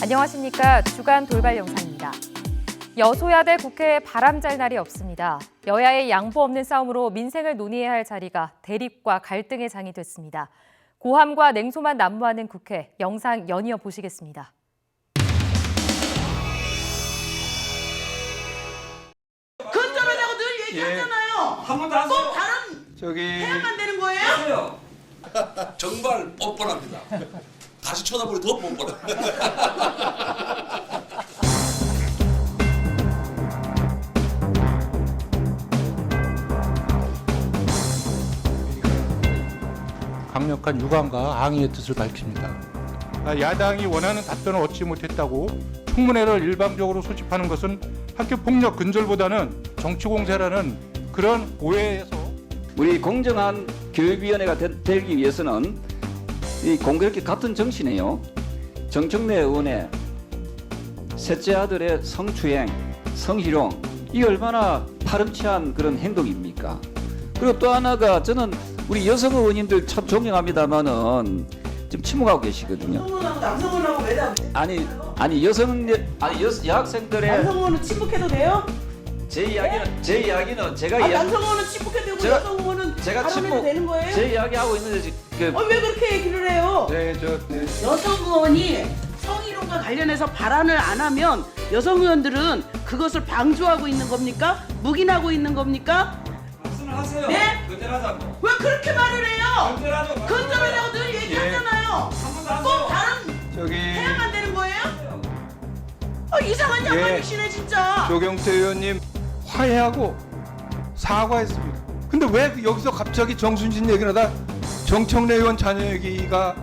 안녕하십니까. 주간 돌발 영상입니다. 여소야대 국회에 바람잘 날이 없습니다. 여야의 양보 없는 싸움으로 민생을 논의해야 할 자리가 대립과 갈등의 장이 됐습니다. 고함과 냉소만 난무하는 국회, 영상 연이어 보시겠습니다. 근절하자고 늘 얘기하잖아요. 한 번도 안 써요. 꼭 바람 해야만 되는 거예요? 정말 뻔뻔합니다. 다시 쳐다보니 더 뻔뻔해. 강력한 유감과 항의의 뜻을 밝힙니다. 야당이 원하는 답변을 얻지 못했다고 청문회를 일방적으로 소집하는 것은 학교폭력 근절보다는 정치공세라는 그런 오해에서 우리 공정한 교육위원회가 되기 위해서는 이 공교롭게 같은 정신이에요. 정청래 의원의 셋째 아들의 성추행, 성희롱, 이 얼마나 파렴치한 그런 행동입니까? 그리고 또 하나가 저는 우리 여성 의원님들 참 존경합니다만은 지금 침묵하고 계시거든요. 성원하고 남성원하고 왜 다? 여학생들의 남성원은 침묵해도 돼요? 제 이야기는 제가 남성원은 침묵해도 되고 제가- 여성원은 제가 발언해도 되는 거예요? 제 이야기하고 있는데 지금 왜 그렇게 얘기를 해요? 여성 의원이 성희롱과 관련해서 발언을 안 하면 여성 의원들은 그것을 방조하고 있는 겁니까? 묵인하고 있는 겁니까? 말씀을 하세요. 네? 근절하자고. 왜 그렇게 말을 해요? 근절하자고. 근절하자고 늘 얘기하잖아요. 한 번도 안 꼭 써요. 발언 해야만 되는 거예요? 이상한 양반이시네 진짜. 조경태 의원님 화해하고 사과했습니다. 근데 왜 여기서 갑자기 정순신 얘기를 하다 정청래 의원 자녀 얘기가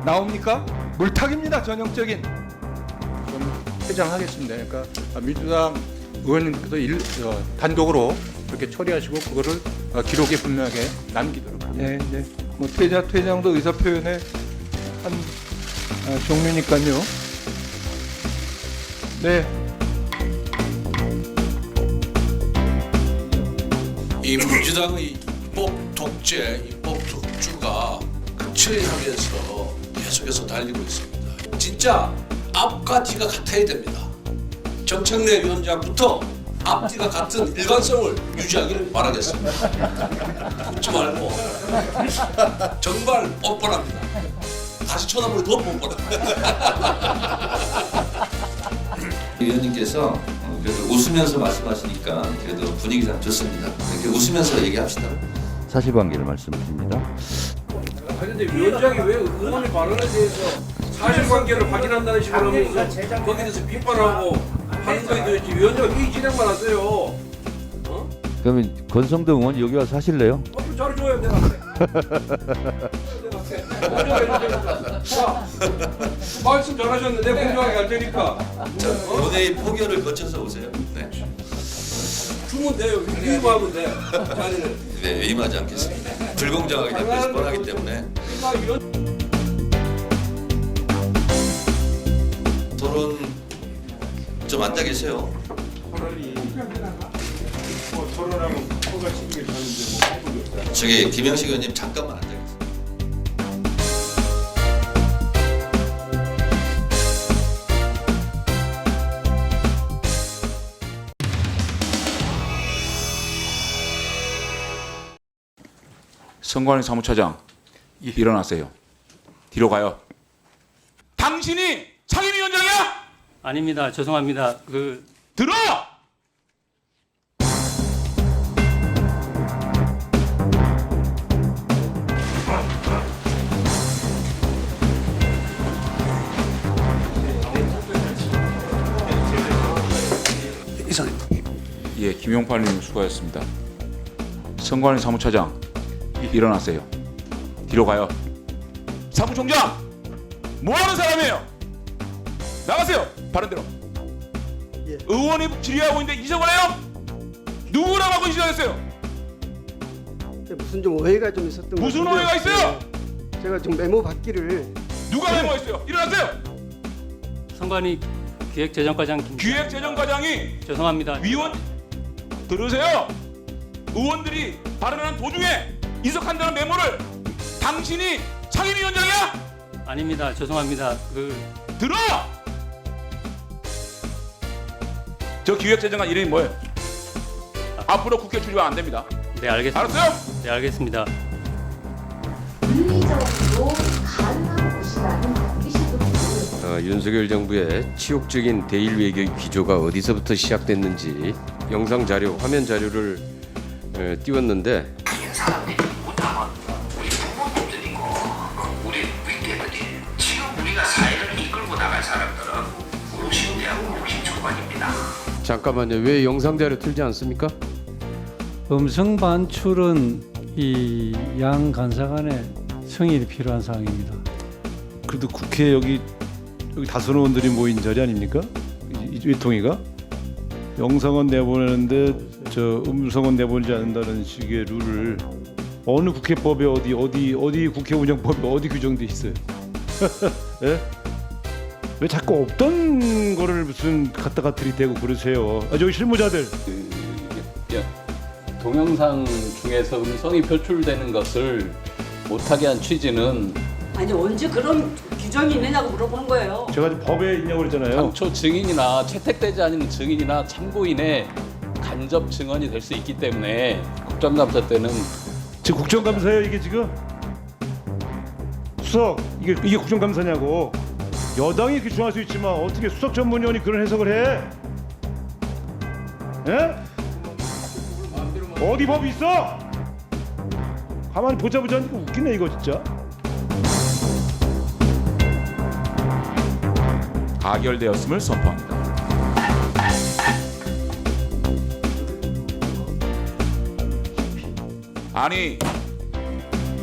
나옵니까? 물타기입니다. 전형적인. 좀 퇴장하겠습니다. 그러니까 민주당 의원님께서 단독으로 그렇게 처리하시고 그거를 기록에 분명하게 남기도록 하겠습니다. 네. 뭐 퇴장도 의사 표현의 한 종류니까요. 네. 이 민주당의 입법 독재, 입법 독주가 처리하면서 계속해서 달리고 있습니다. 진짜 앞과 뒤가 같아야 됩니다. 정청래 위원장부터 앞뒤가 같은 일관성을 유지하기를 바라겠습니다. 웃지 말고 정말 뻔뻔합니다. 다시 쳐다보니 더 뻔뻔해. 위원님께서 그래도 웃으면서 말씀하시니까 그래도 분위기가 좋습니다. 이렇게 웃으면서 얘기합시다. 사실관계를 말씀드립니다. 그런데 위원장이 왜 의원의 발언에 대해서 사실관계를 확인한다는 식으로 하면서 거기에 대해서 비판하고 하는 거에 대해서 위원장 회의 진행만 하세요. 그러면 권성동 의원 여기 와서 하실래요? 잘해줘요 내가. 자, 말씀 잘하셨는데 공정하게 할 테니까. 본회의 포결을 거쳐서 오세요. 네. 주면 돼요. 위임하면 돼. 자리를. 네, 위임하지 않겠습니다. 불공정하기 때문에 뻔하기 때문에 토론 좀 앉아 계세요. 저기 김영식 의원님 잠깐만 앉아 계세요. 선관위 사무처장 일어나세요. 뒤로 가요. 당신이 상임위원장이야? 아닙니다. 죄송합니다. 들어! 예, 김용팔님 수고하셨습니다. 선관위 사무처장 일어나세요. 뒤로 가요. 사무총장! 뭐하는 사람이에요? 나가세요. 바른대로. 의원이 질의하고 있는데 이적을 해요? 누구랑 하고 이적했어요? 무슨 좀 오해가 좀 있었던 것 무슨 같은데요. 오해가 있어요? 제가 좀 메모 받기를. 누가 메모했어요? 일어나세요. 선관위 기획재정과장 기획재정과장이 죄송합니다. 위원 들으세요. 의원들이 발언하는 도중에 이석한다는 메모를 당신이 상임위원장이야? 아닙니다. 죄송합니다. 들어! 저 기획재정관 이름이 뭐예요? 앞으로 국회 출입 안 됩니다. 네, 알겠습니다. 알았어요? 네, 알겠습니다. 물리적으로 가능한 곳이라는 반기시도 윤석열 정부의 치욕적인 대일 외교 기조가 어디서부터 시작됐는지 영상 자료, 화면 자료를 띄웠는데 사람들이 못하면 우리 부모님들이고 우리 윗대들이 지금 우리가 사회를 이끌고 나갈 사람들은 50대하고 60 초반입니다. 잠깐만요. 왜 영상 자료 틀지 않습니까? 음성 반출은 이 양 간사간의 성의이 필요한 사항입니다. 그래도 국회 여기 다선 의원들이 모인 자리 아닙니까? 이 외통위가 영상은 내보내는데 저 음성은 내보내지 않는다는 식의 룰을 어느 국회법에 어디 국회 운영법에 어디 규정돼 있어요? 예? 왜 자꾸 없던 거를 무슨 갖다가 들이대고 그러세요? 저기 실무자들. 동영상 중에서 음성이 표출되는 것을 못하게 한 취지는 아니 언제 그런 규정이 있느냐고 물어보는 거예요. 제가 지금 법에 있냐고 그랬잖아요. 당초 증인이나 채택되지 않은 증인이나 참고인의 간접 증언이 될 수 있기 때문에 국정감사 때는 지금 국정감사예요 이게 지금? 수석 이게 국정감사냐고. 여당이 이렇게 주장할 수 있지만 어떻게 수석 전문위원이 그런 해석을 해? 예? 어디 법이 있어? 가만히 보자 하니까 웃기네 이거 진짜. 가결되었음을 선포합니다. 아니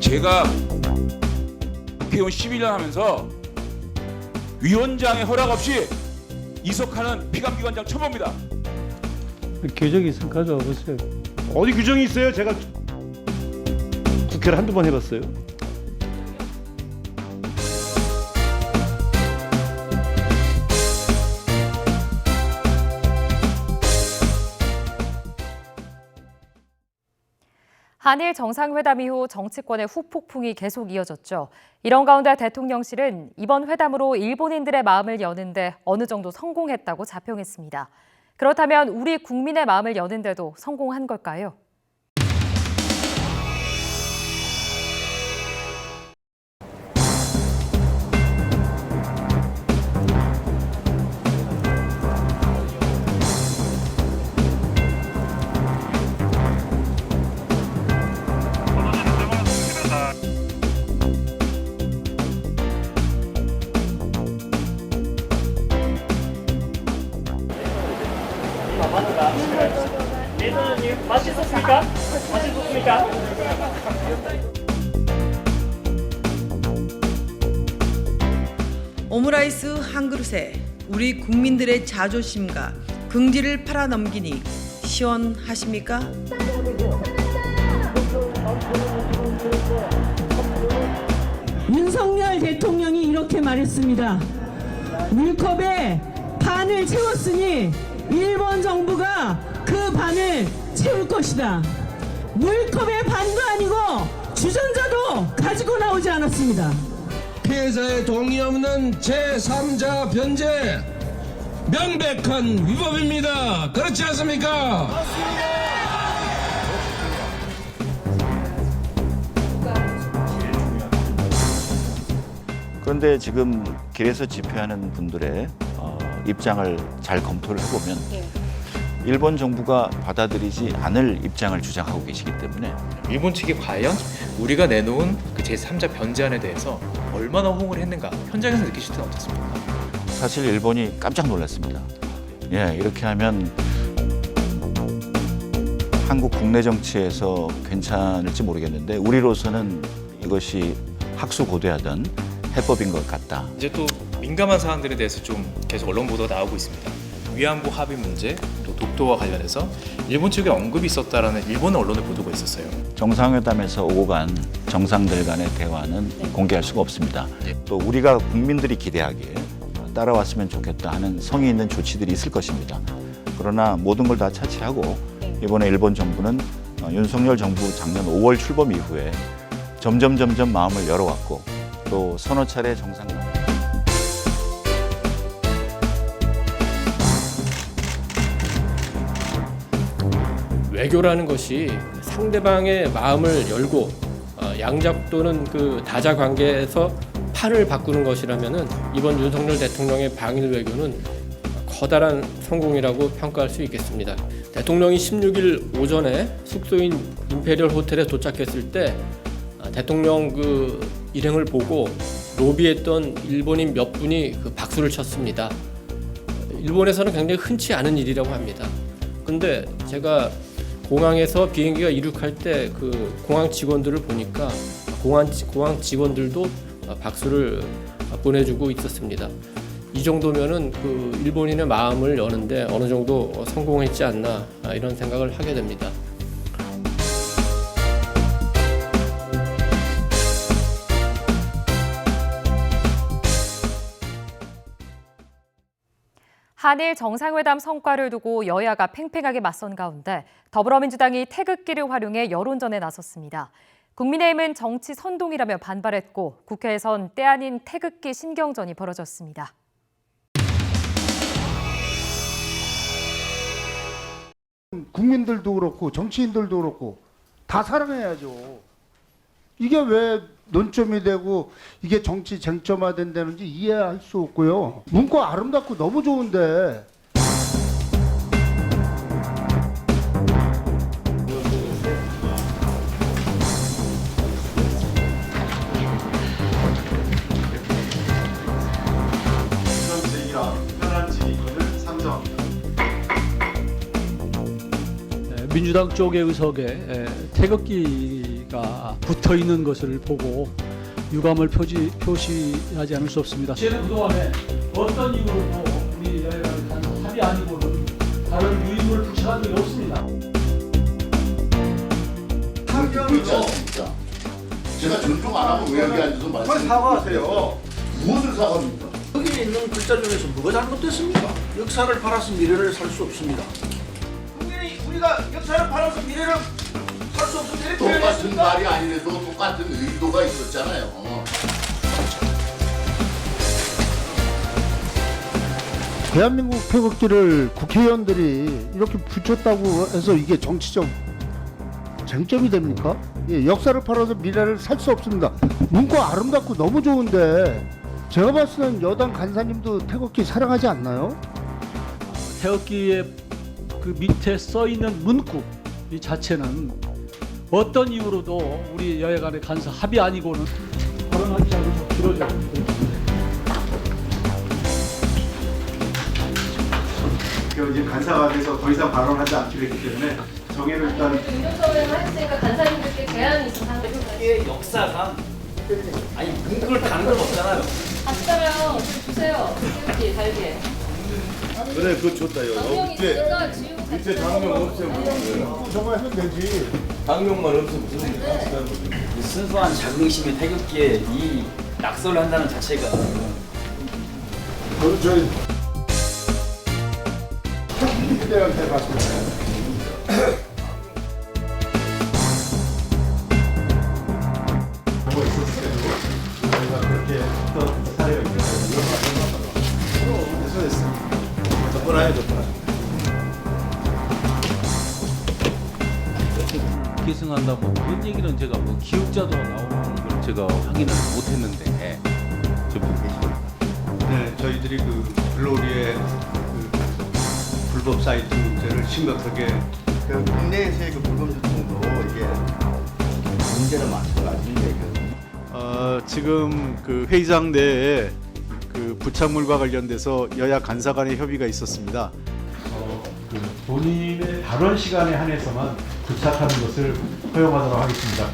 제가 국회의원 11년 하면서 위원장의 허락 없이 이석하는 피감기관장 처음 봅니다. 규정이 있으면 가져와 보세요. 어디 규정이 있어요? 제가 국회를 한두 번 해봤어요. 한일 정상회담 이후 정치권의 후폭풍이 계속 이어졌죠. 이런 가운데 대통령실은 이번 회담으로 일본인들의 마음을 여는데 어느 정도 성공했다고 자평했습니다. 그렇다면 우리 국민의 마음을 여는데도 성공한 걸까요? 맛있었습니까? 오므라이스 한 그릇에 우리 국민들의 자존심과 긍지를 팔아넘기니 시원하십니까? 윤석열 대통령이 이렇게 말했습니다. 물컵에 반을 채웠으니 일본 정부가 그 반을 채울 것이다. 물컵의 반도 아니고 주전자도 가지고 나오지 않았습니다. 피해자의 동의 없는 제3자 변제 명백한 위법입니다. 그렇지 않습니까? 그런데 지금 길에서 집회하는 분들의 입장을 잘 검토를 해보면 일본 정부가 받아들이지 않을 입장을 주장하고 계시기 때문에 일본 측이 과연 우리가 내놓은 그 제3자 변제안에 대해서 얼마나 호응을 했는가 현장에서 느끼실 때는 어떻습니까? 사실 일본이 깜짝 놀랐습니다. 이렇게 하면 한국 국내 정치에서 괜찮을지 모르겠는데 우리로서는 이것이 학수고대하던 해법인 것 같다. 이제 또 민감한 사안들에 대해서 좀 계속 언론 보도가 나오고 있습니다. 위안부 합의 문제, 또 독도와 관련해서 일본 측에 언급이 있었다라는 일본 언론의 보도가 있었어요. 정상회담에서 오고 간 정상들 간의 대화는 공개할 수가 없습니다. 또 우리가 국민들이 기대하기에 따라왔으면 좋겠다 하는 성의 있는 조치들이 있을 것입니다. 그러나 모든 걸 다 차치하고 이번에 일본 정부는 윤석열 정부 작년 5월 출범 이후에 점점 마음을 열어왔고 또 서너 차례 정상회담 외교라는 것이 상대방의 마음을 열고 양자 또는 그 다자 관계에서 판을 바꾸는 것이라면은 이번 윤석열 대통령의 방일 외교는 커다란 성공이라고 평가할 수 있겠습니다. 대통령이 16일 오전에 숙소인 임페리얼 호텔에 도착했을 때 대통령 그 일행을 보고 로비했던 일본인 몇 분이 그 박수를 쳤습니다. 일본에서는 굉장히 흔치 않은 일이라고 합니다. 근데 제가 공항에서 비행기가 이륙할 때 그 공항 직원들을 보니까 공항 직원들도 박수를 보내주고 있었습니다. 이 정도면은 그 일본인의 마음을 여는데 어느 정도 성공했지 않나 이런 생각을 하게 됩니다. 한일 정상회담 성과를 두고 여야가 팽팽하게 맞선 가운데 더불어민주당이 태극기를 활용해 여론전에 나섰습니다. 국민의힘은 정치 선동이라며 반발했고 국회에선 때 아닌 태극기 신경전이 벌어졌습니다. 국민들도 그렇고 정치인들도 그렇고 다 사랑해야죠. 이게 왜 논점이 되고 이게 정치 쟁점화된다는지 이해할 수 없고요. 문구 아름답고 너무 좋은데 민주당 쪽의 의석에 태극기가 붙어 있는 것을 보고 유감을 표시하지 않을 수 없습니다. 저는 그동안에 어떤 이유로도 우리 여야간 합의 아니고는 다른 유인물을 부착한 적이 없습니다. 진짜. 제가 존중 안 하고 왜 여기 앉아서 말씀을 사과하세요. 무엇을 사과합니까? 여기 있는 글자 중에서 뭐가 잘못됐습니까? 역사를 팔아서 미래를 살 수 없습니다. 우리가 역사를 팔아서 미래를 살 수 없을 때 똑같은 말이 아니래도 똑같은 의도가 있었잖아요. 대한민국 태극기를 국회의원들이 이렇게 붙였다고 해서 이게 정치적 쟁점이 됩니까? 예, 역사를 팔아서 미래를 살 수 없습니다. 문구 아름답고 너무 좋은데 제가 봤을 때는 여당 간사님도 태극기 사랑하지 않나요? 태극기에 그 밑에 써 있는 문구 이 자체는 어떤 이유로도 우리 여야 간의 간사 합의 아니고는 발언하지 않아서 길어져. 이제 간사가 돼서 더 이상 발언하지 않기로 했기 때문에 정해를 일단 공정성을 하셨으니까 간사님들께 제안이 있어서 이게 역사가 아니 문구를 다는 건 없잖아요. 아시잖아요. 주세요. 태극기 달게. 그래 그거 좋다요. 당명이 있으니까 지우고 밑에 당명 없애면 저거 하면 되지. 당명만 없으면 무슨 순수한 자긍심의 태극기에 이 낙서를 한다는 자체가 그럼 저희 그때한테 봤습니다. 뭐 있었어요. 저희가 그렇게 또 사례가 있어요. 됐어. 덕분하요, 덕분하요. 계승한다 뭐 그런 얘기는 제가 뭐 기획자도 나오는 걸 제가 확인을 못했는데 좀 계십니까? 네, 저희들이 그 글로리의 그 불법 사이트 문제를 심각하게 국내에서의 그 불법 유통도 이게 문제는 많아가지고 지금 그 회의장 내에 그 부착물과 관련돼서 여야 간사 간의 협의가 있었습니다. 그 본인의 발언 시간에 한해서만 부착하는 것을 허용하도록 하겠습니다.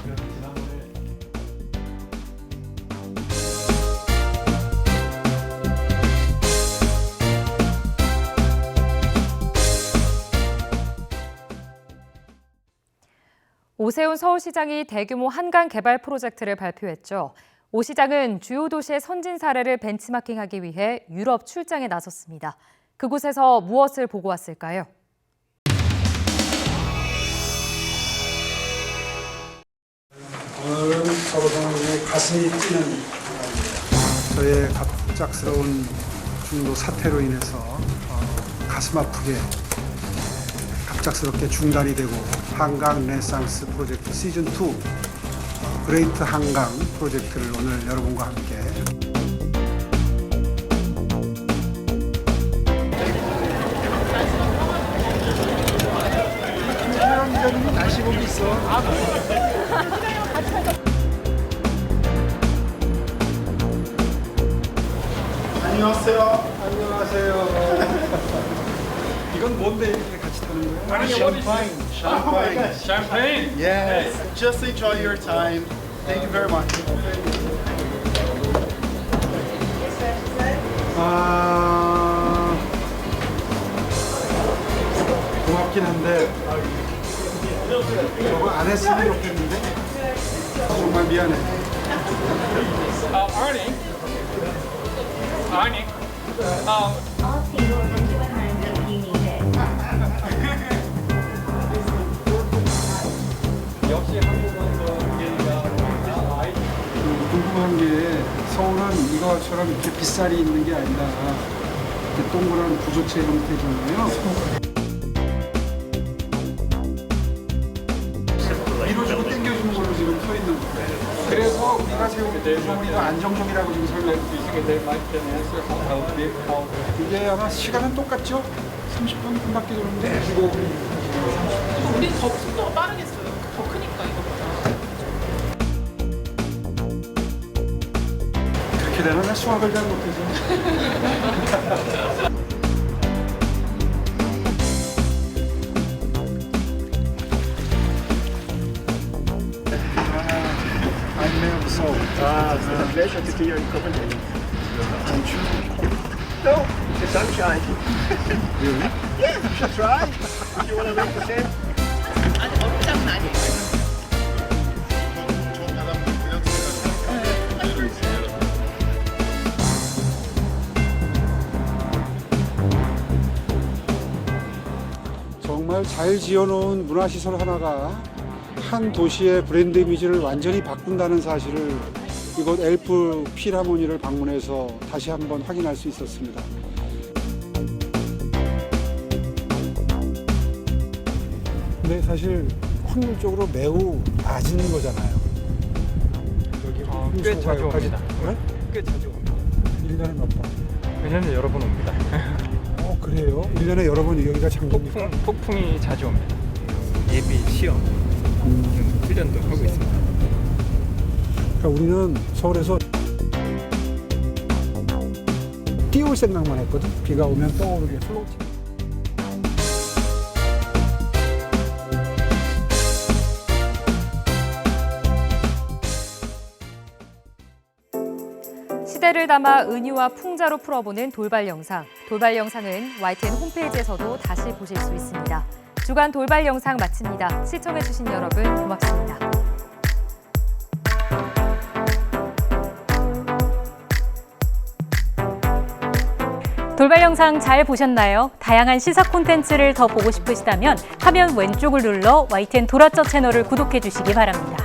오세훈 서울시장이 대규모 한강 개발 프로젝트를 발표했죠. 오 시장은 주요 도시의 선진 사례를 벤치마킹하기 위해 유럽 출장에 나섰습니다. 그곳에서 무엇을 보고 왔을까요? 오늘은 서울시장의 가슴이 뛰는 저의 갑작스러운 중도 사태로 인해서 가슴 아프게 갑작스럽게 중단이 되고 한강 르네상스 프로젝트 시즌 2 그레이트 한강 프로젝트를 오늘 여러분과 함께 날씨복이 있어. 안녕하세요. 이건 뭔데 이렇게 같이 타는 거예요? Champagne. Champagne. Champagne? Yes. Just enjoy your time. Thank you very much. 고맙긴 한데 저거 안 했으면 좋겠는데 정말 미안해. Arnie. 역시 한국은 궁금한 게 서울은 이거처럼 이렇게 빗살이 있는 게 아니라 이렇게 동그란 부조체 형태잖아요. 밀어주고 당겨주는 걸로 지금 서 있는 거예요. 그래서 우리가 세우는 구조물이가 안정적이라고 지금 설명해 이게 아마 시간은 똑같죠? 30분 한 바퀴 도는데 우리 더 속도가 빠르겠어요. 더 크니까 이거보다. 그렇게 되나? 나 수학을 잘 못해서. I'm never so. It's a pleasure to see you in Copenhagen. Thank you. No, the sunshine. Really? Yes, you should try. If you want to make the same. 아니 엄청 많이. 정말 잘 지어놓은 문화시설 하나가 한 도시의 브랜드 이미지를 완전히 바꾼다는 사실을 이곳 엘프 필하모니를 방문해서 다시 한번 확인할 수 있었습니다. 근데 사실 확률적으로 매우 낮은 거잖아요. 여기 꽤 자주 옵니다. 네? 꽤 자주 옵니다. 1년에 몇 번? 1년에 여러 번 옵니다. 그래요? 1년에 여러 번 여기가 장갑입니까? 폭풍이 자주 옵니다. 예비 시험 훈련도 하고 있습니다. 그러니까 우리는 서울에서 띄울 생각만 했거든. 비가 오면 떠오르게 플로팅. 시대를 담아 은유와 풍자로 풀어보는 돌발 영상. 돌발 영상은 YTN 홈페이지에서도 다시 보실 수 있습니다. 주간 돌발 영상 마칩니다. 시청해주신 여러분 고맙습니다. 돌발 영상 잘 보셨나요? 다양한 시사 콘텐츠를 더 보고 싶으시다면 화면 왼쪽을 눌러 YTN 돌아쩌 채널을 구독해 주시기 바랍니다.